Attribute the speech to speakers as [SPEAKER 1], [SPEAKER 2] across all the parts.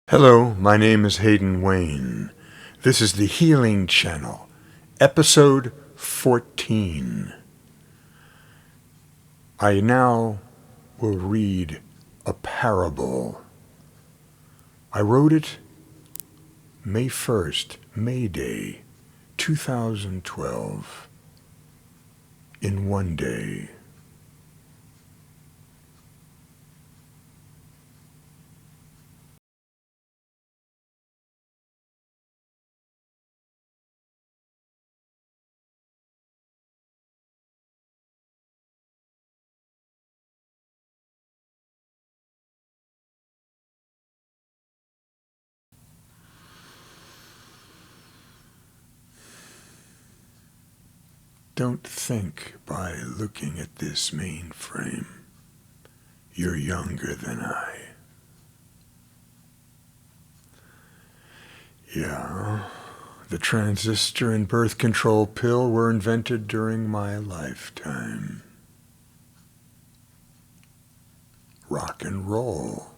[SPEAKER 1] Hello, my name is Hayden Wayne. This is the Healing Channel, episode 14. I now will read a parable. I wrote it May 1st, May Day, 2012, in one day. Don't think by looking at this mainframe you're younger than I. Yeah, the transistor and birth control pill were invented during my lifetime. Rock and roll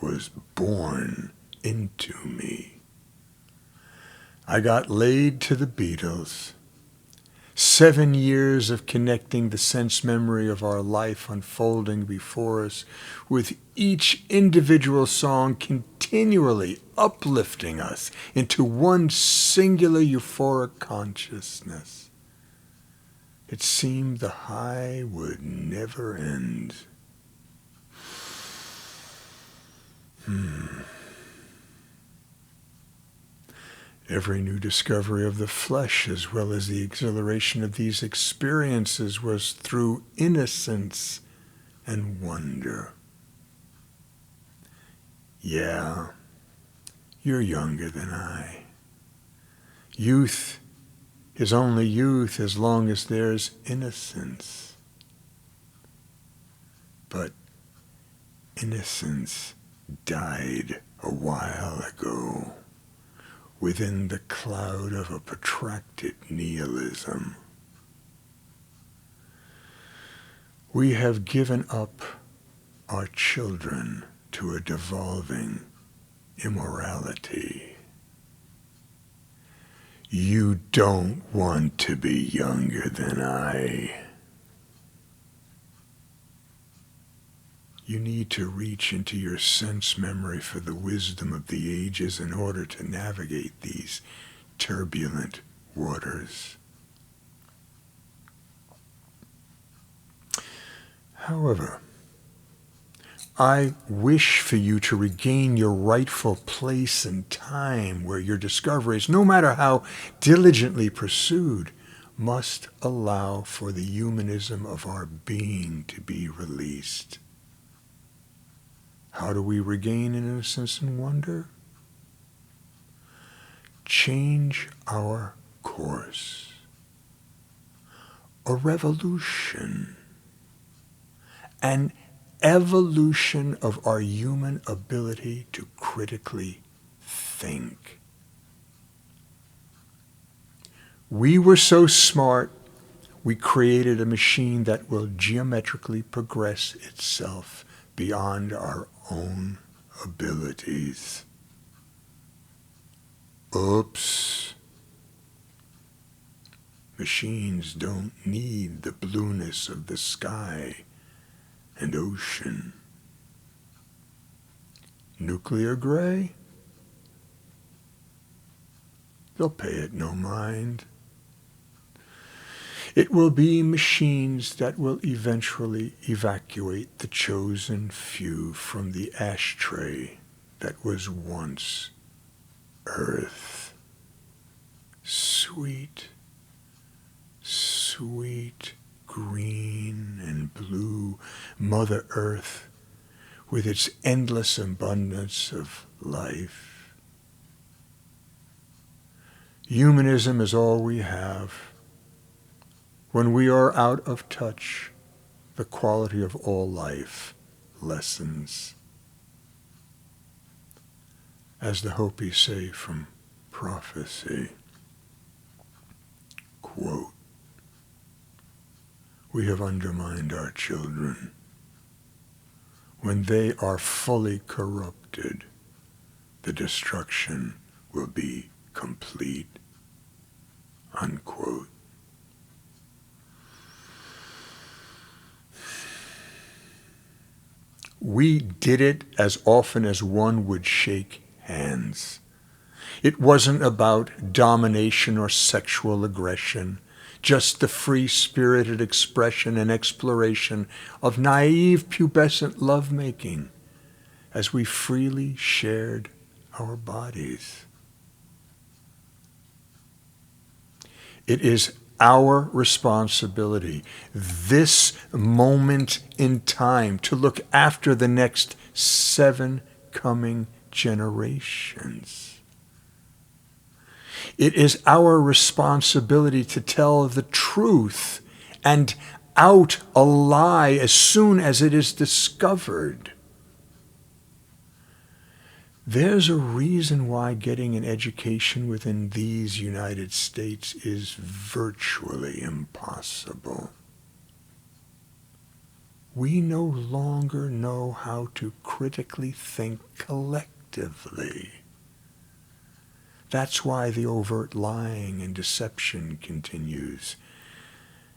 [SPEAKER 1] was born into me. I got laid to the Beatles. 7 years of connecting the sense memory of our life unfolding before us, with each individual song continually uplifting us into one singular euphoric consciousness. It seemed the high would never end. Every new discovery of the flesh, as well as the exhilaration of these experiences, was through innocence and wonder. Yeah, you're younger than I. Youth is only youth as long as there's innocence. But innocence died a while ago, within the cloud of a protracted nihilism. We have given up our children to a devolving immorality. You don't want to be younger than I. You need to reach into your sense memory for the wisdom of the ages in order to navigate these turbulent waters. However, I wish for you to regain your rightful place and time, where your discoveries, no matter how diligently pursued, must allow for the humanism of our being to be released. How do we regain innocence and wonder? Change our course. A revolution. An evolution of our human ability to critically think. We were so smart, we created a machine that will geometrically progress itself beyond our own abilities. Oops. Machines don't need the blueness of the sky and ocean. Nuclear gray? They'll pay it no mind. It will be machines that will eventually evacuate the chosen few from the ashtray that was once Earth. Sweet, sweet green and blue Mother Earth, with its endless abundance of life. Humanism is all we have. When we are out of touch, the quality of all life lessens. As the Hopis say from prophecy, quote, "We have undermined our children. When they are fully corrupted, the destruction will be complete. Unquote. We did it as often as one would shake hands. It wasn't about domination or sexual aggression, just the free-spirited expression and exploration of naive, pubescent lovemaking as we freely shared our bodies. It is our responsibility, this moment in time, to look after the next 7 coming generations. It is our responsibility to tell the truth and out a lie as soon as it is discovered. There's a reason why getting an education within these United States is virtually impossible. We no longer know how to critically think collectively. That's why the overt lying and deception continues,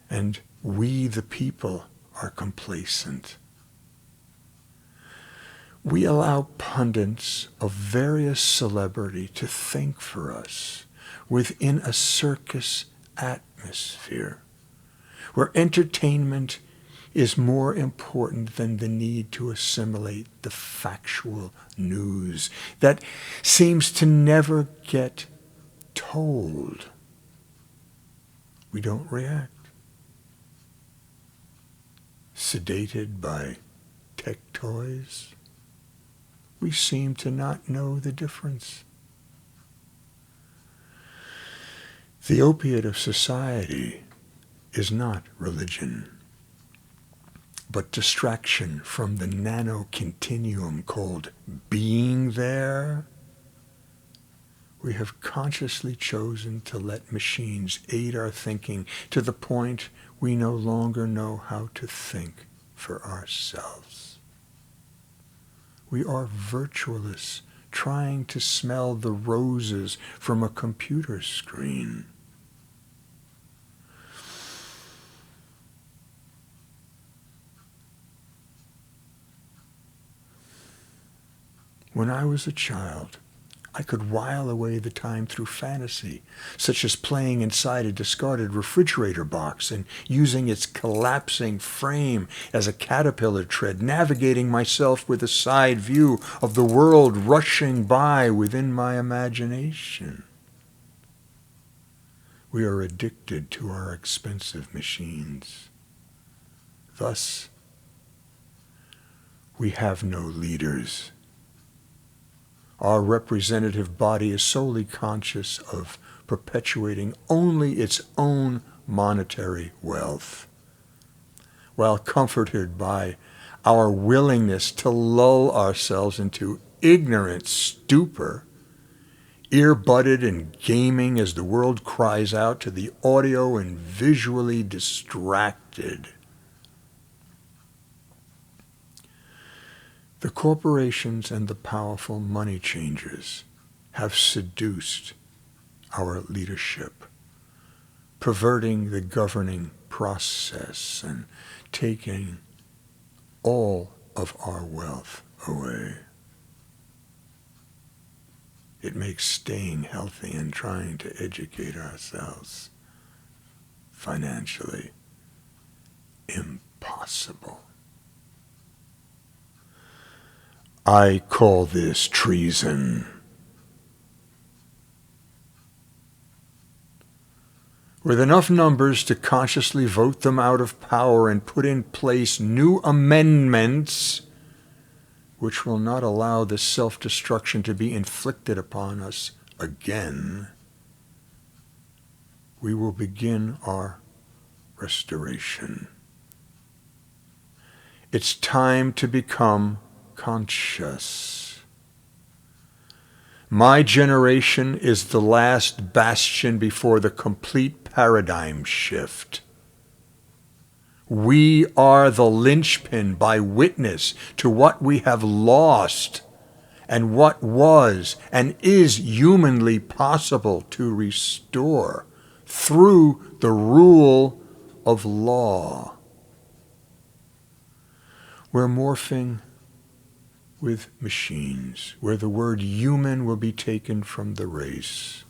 [SPEAKER 1] and we, the people, are complacent. We allow pundits of various celebrity to think for us within a circus atmosphere, where entertainment is more important than the need to assimilate the factual news that seems to never get told. We don't react. Sedated by tech toys, we seem to not know the difference. The opiate of society is not religion, but distraction from the nano-continuum called being there. We have consciously chosen to let machines aid our thinking to the point we no longer know how to think for ourselves. We are virtualists trying to smell the roses from a computer screen. When I was a child, I could while away the time through fantasy, such as playing inside a discarded refrigerator box and using its collapsing frame as a caterpillar tread, navigating myself with a side view of the world rushing by within my imagination. We are addicted to our expensive machines. Thus, we have no leaders. Our representative body is solely conscious of perpetuating only its own monetary wealth, while comforted by our willingness to lull ourselves into ignorant stupor, ear-budded and gaming as the world cries out to the audio and visually distracted. The corporations and the powerful money changers have seduced our leadership, perverting the governing process and taking all of our wealth away. It makes staying healthy and trying to educate ourselves financially impossible. I call this treason. With enough numbers to consciously vote them out of power and put in place new amendments which will not allow this self-destruction to be inflicted upon us again, we will begin our restoration. It's time to become conscious. My generation is the last bastion before the complete paradigm shift. We are the linchpin by witness to what we have lost and what was and is humanly possible to restore through the rule of law. We're morphing with machines, where the word human will be taken from the race.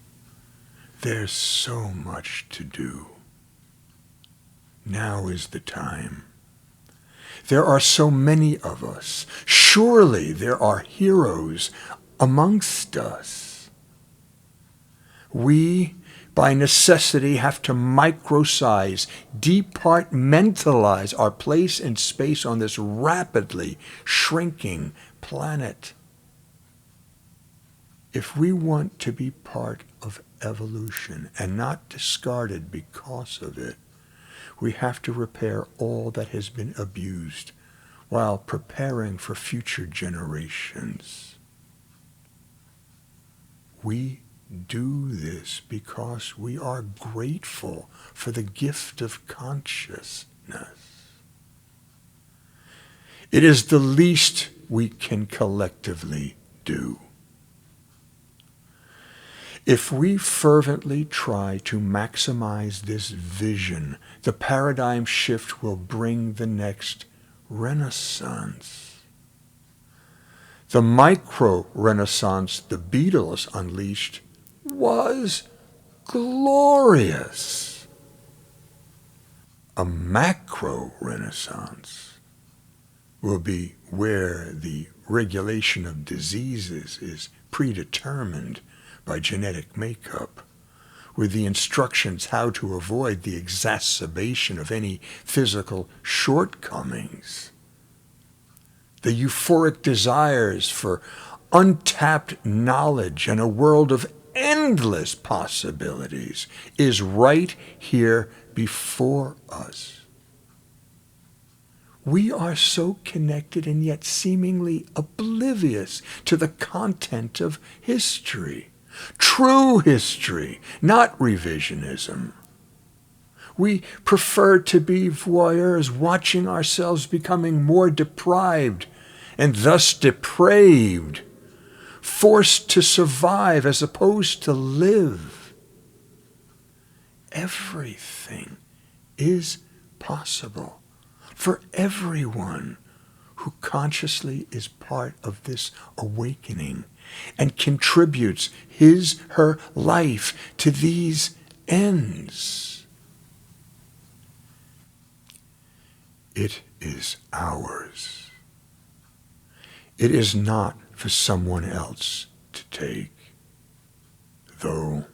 [SPEAKER 1] There's so much to do. Now is the time. There are so many of us. Surely there are heroes amongst us. We, by necessity, have to microsize, departmentalize our place in space on this rapidly shrinking planet. If we want to be part of evolution and not discarded because of it, we have to repair all that has been abused while preparing for future generations. We do this because we are grateful for the gift of consciousness. It is the least we can collectively do. If we fervently try to maximize this vision, the paradigm shift will bring the next renaissance. The micro-renaissance the Beatles unleashed was glorious. A macro-renaissance will be where the regulation of diseases is predetermined by genetic makeup, with the instructions how to avoid the exacerbation of any physical shortcomings. The euphoric desires for untapped knowledge and a world of endless possibilities is right here before us. We are so connected and yet seemingly oblivious to the content of history. True history, not revisionism. We prefer to be voyeurs, watching ourselves becoming more deprived and thus depraved, forced to survive as opposed to live. Everything is possible for everyone who consciously is part of this awakening and contributes her life to these ends. It is ours. It is not for someone else to take, though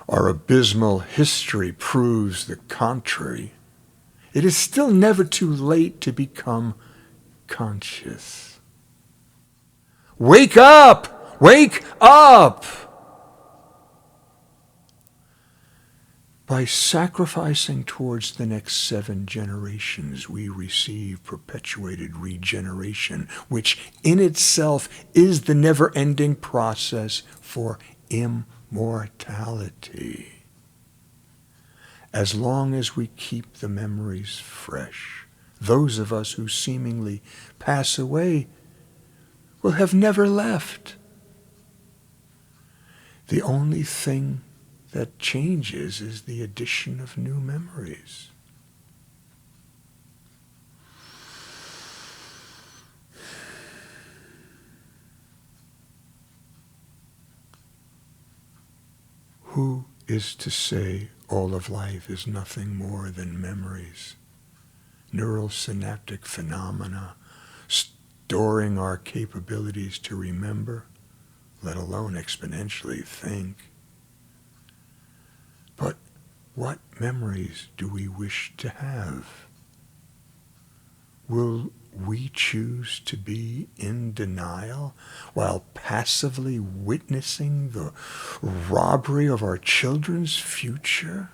[SPEAKER 1] our abysmal history proves the contrary. It is still never too late to become conscious. Wake up! Wake up! By sacrificing towards the next 7 generations, we receive perpetuated regeneration, which in itself is the never-ending process for immortality. As long as we keep the memories fresh, those of us who seemingly pass away will have never left. The only thing that changes is the addition of new memories. Who is to say all of life is nothing more than memories, neural synaptic phenomena, storing our capabilities to remember, let alone exponentially think? But what memories do we wish to have? Will we choose to be in denial while passively witnessing the robbery of our children's future?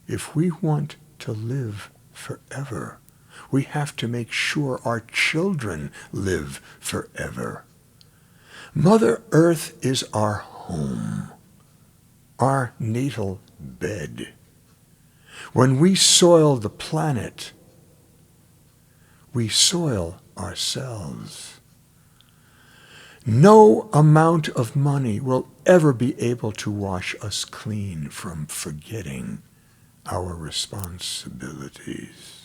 [SPEAKER 1] If we want to live forever, we have to make sure our children live forever. Mother Earth is our home, our natal bed. When we soil the planet, we soil ourselves. No amount of money will ever be able to wash us clean from forgetting our responsibilities.